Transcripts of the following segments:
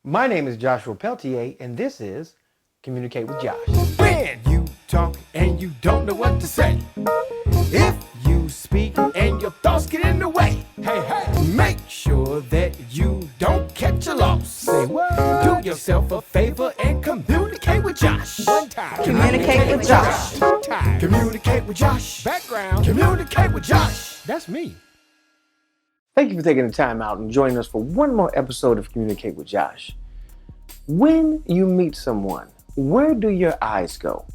My name is Joshua Peltier, and this is Communicate with Josh. When you talk and you don't know what to say, if you speak and your thoughts get in the way, make sure that you don't catch a loss. Say what? Do yourself a favor and communicate with Josh. One time. Communicate with Josh. One time. Communicate with Josh. Background. Communicate with Josh. That's me. Thank you for taking the time out and joining us for one more episode of Communicate with Josh. When you meet someone, where do your eyes go?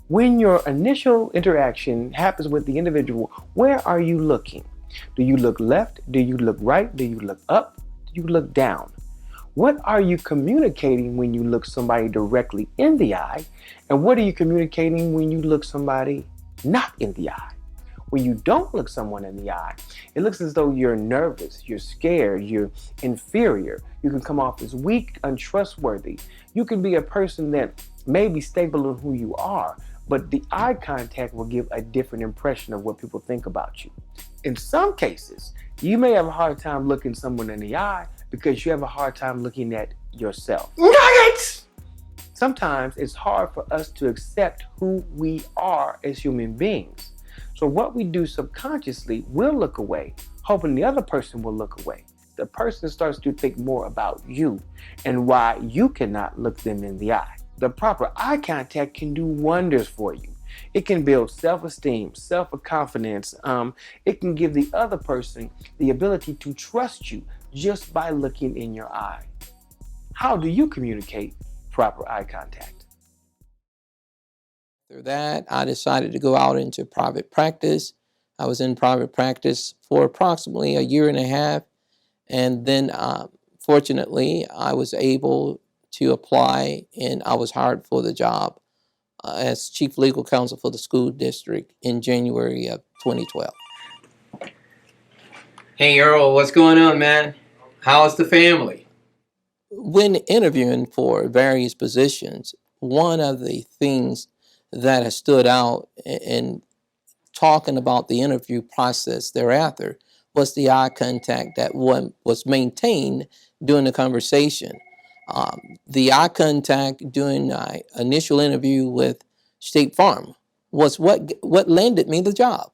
When your initial interaction happens with the individual, where are you looking? Do you look left? Do you look right? Do you look up? Do you look down? What are you communicating when you look somebody directly in the eye? And what are you communicating when you look somebody not in the eye? When you don't look someone in the eye, it looks as though you're nervous, you're scared, you're inferior. You can come off as weak, untrustworthy. You can be a person that may be stable in who you are, but the eye contact will give a different impression of what people think about you. In some cases, you may have a hard time looking someone in the eye because you have a hard time looking at yourself. Nuggets! Sometimes it's hard for us to accept who we are as human beings. So what we do subconsciously, we'll look away, hoping the other person will look away. The person starts to think more about you and why you cannot look them in the eye. The proper eye contact can do wonders for you. It can build self-esteem, self-confidence. It can give the other person the ability to trust you just by looking in your eye. How do you communicate proper eye contact? After that, I decided to go out into private practice. I was in private practice for approximately a year and a half. And then, fortunately, I was able to apply and I was hired for the job as chief legal counsel for the school district in January of 2012. Hey, Earl, what's going on, man? How's the family? When interviewing for various positions, one of the things that has stood out in talking about the interview process thereafter was the eye contact that was maintained during the conversation. The eye contact during my initial interview with State Farm was what landed me the job.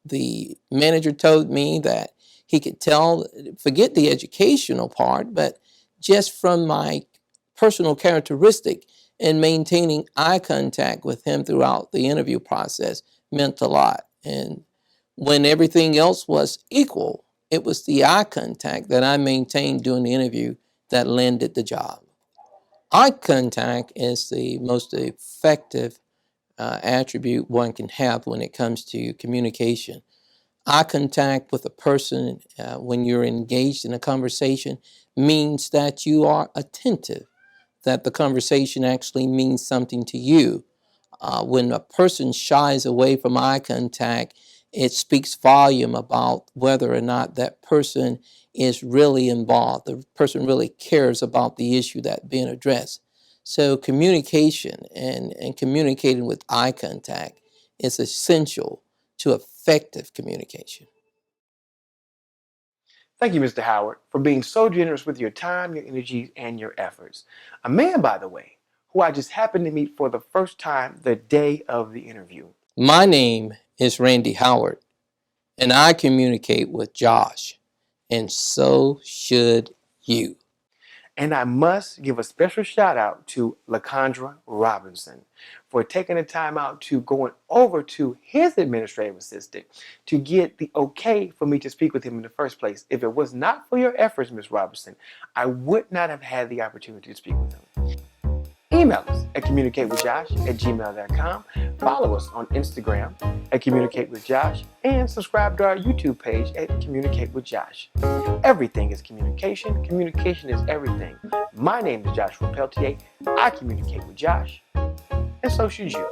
The manager told me that he could tell, forget the educational part, but just from my personal characteristic and maintaining eye contact with him throughout the interview process meant a lot. And when everything else was equal, it was the eye contact that I maintained during the interview that landed the job. Eye contact is the most effective attribute one can have when it comes to communication. Eye contact with a person when you're engaged in a conversation means that you are attentive, that the conversation actually means something to you. When a person shies away from eye contact, it speaks volume about whether or not that person is really involved. The person really cares about the issue that's being addressed. So communication and communicating with eye contact is essential to effective communication. Thank you, Mr. Howard, for being so generous with your time, your energy, and your efforts. A man, by the way, who I just happened to meet for the first time the day of the interview. My name is Randy Howard, and I communicate with Josh, and so should you. And I must give a special shout out to LaCondra Robinson for taking the time out to going over to his administrative assistant to get the okay for me to speak with him in the first place. If it was not for your efforts, Ms. Robinson, I would not have had the opportunity to speak with him. Email us at communicatewithjosh@gmail.com. Follow us on Instagram at Communicate with Josh and subscribe to our YouTube page at Communicate with Josh. Everything is communication. Communication is everything. My name is Joshua Peltier. I communicate with Josh, and so should you.